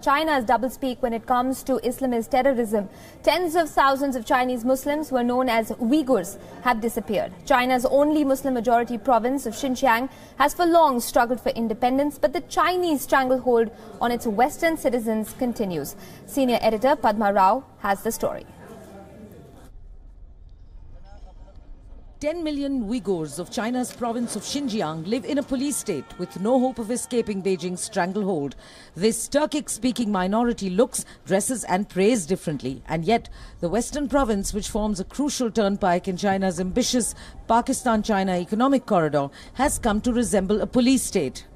China's doublespeak when it comes to Islamist terrorism. Tens of thousands of Chinese Muslims who are known as Uyghurs have disappeared. China's only Muslim-majority province of Xinjiang has for long struggled for independence, but the Chinese stranglehold on its Western citizens continues. Senior editor Padma Rao has the story. 10 million Uyghurs of China's province of Xinjiang live in a police state with no hope of escaping Beijing's stranglehold. This Turkic-speaking minority looks, dresses and prays differently. And yet, the western province, which forms a crucial turnpike in China's ambitious Pakistan-China economic corridor, has come to resemble a police state.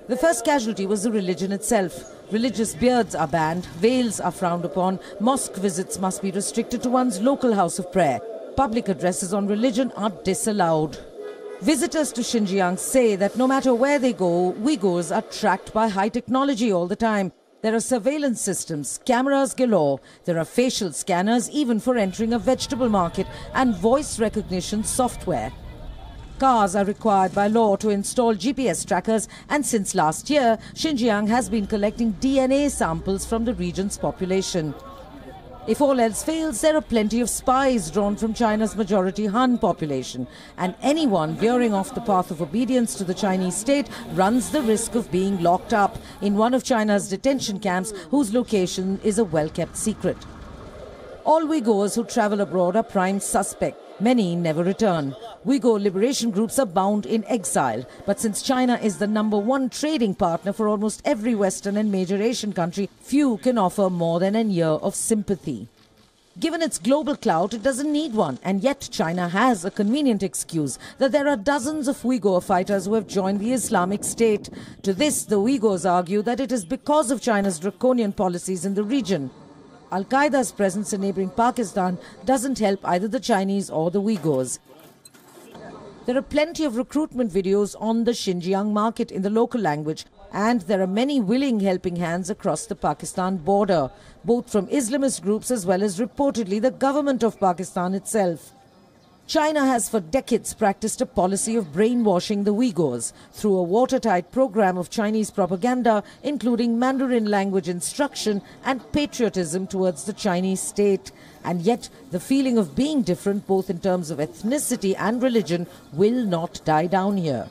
The first casualty was the religion itself. Religious beards are banned, veils are frowned upon, mosque visits must be restricted to one's local house of prayer. Public addresses on religion are disallowed. Visitors to Xinjiang say that no matter where they go, Uyghurs are tracked by high technology all the time. There are surveillance systems, cameras galore. There are facial scanners even for entering a vegetable market and voice recognition software. Cars are required by law to install GPS trackers, and since last year, Xinjiang has been collecting DNA samples from the region's population. If all else fails, there are plenty of spies drawn from China's majority Han population, and anyone veering off the path of obedience to the Chinese state runs the risk of being locked up in one of China's detention camps, whose location is a well-kept secret. All Uyghurs who travel abroad are prime suspect. Many never return. Uyghur liberation groups are bound in exile. But since China is the #1 trading partner for almost every Western and major Asian country, few can offer more than a year of sympathy. Given its global clout, it doesn't need one. And yet China has a convenient excuse that there are dozens of Uyghur fighters who have joined the Islamic State. To this, the Uyghurs argue that it is because of China's draconian policies in the region. Al-Qaeda's presence in neighboring Pakistan doesn't help either the Chinese or the Uyghurs. There are plenty of recruitment videos on the Xinjiang market in the local language, and there are many willing helping hands across the Pakistan border, both from Islamist groups as well as reportedly the government of Pakistan itself. China has for decades practiced a policy of brainwashing the Uyghurs through a watertight program of Chinese propaganda, including Mandarin language instruction and patriotism towards the Chinese state. And yet, the feeling of being different, both in terms of ethnicity and religion, will not die down here.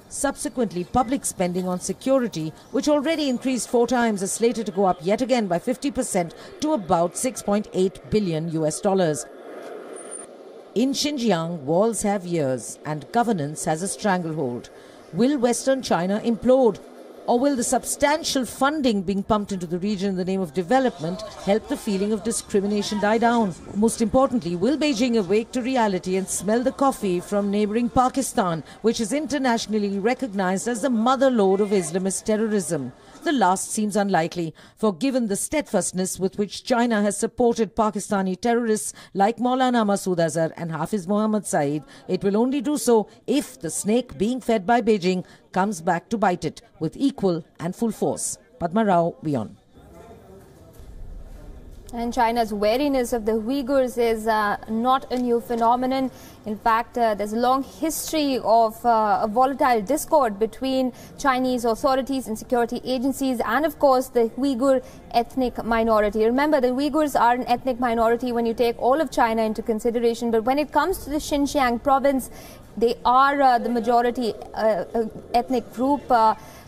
Subsequently, public spending on security, which already increased 4 times, is slated to go up yet again by 50% to about $6.8 billion. In Xinjiang, walls have ears and governance has a stranglehold. Will Western China implode? Or will the substantial funding being pumped into the region in the name of development help the feeling of discrimination die down? Most importantly, will Beijing awake to reality and smell the coffee from neighboring Pakistan, which is internationally recognized as the motherlode of Islamist terrorism? The last seems unlikely, for given the steadfastness with which China has supported Pakistani terrorists like Maulana Masood Azhar and Hafiz Muhammad Saeed, it will only do so if the snake being fed by Beijing comes back to bite it with equal and full force. Padma Rao, WION. And China's wariness of the Uyghurs is not a new phenomenon. In fact, there's a long history of a volatile discord between Chinese authorities and security agencies and, of course, the Uyghur ethnic minority. Remember, the Uyghurs are an ethnic minority when you take all of China into consideration. But when it comes to the Xinjiang province, they are the majority ethnic group,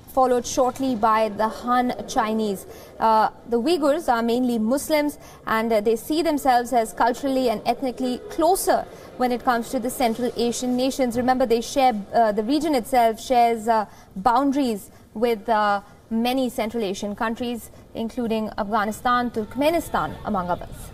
followed shortly by the Han Chinese. The Uyghurs are mainly Muslims, and they see themselves as culturally and ethnically closer when it comes to the Central Asian nations. Remember, they share, the region itself shares boundaries with many Central Asian countries, including Afghanistan, Turkmenistan, among others.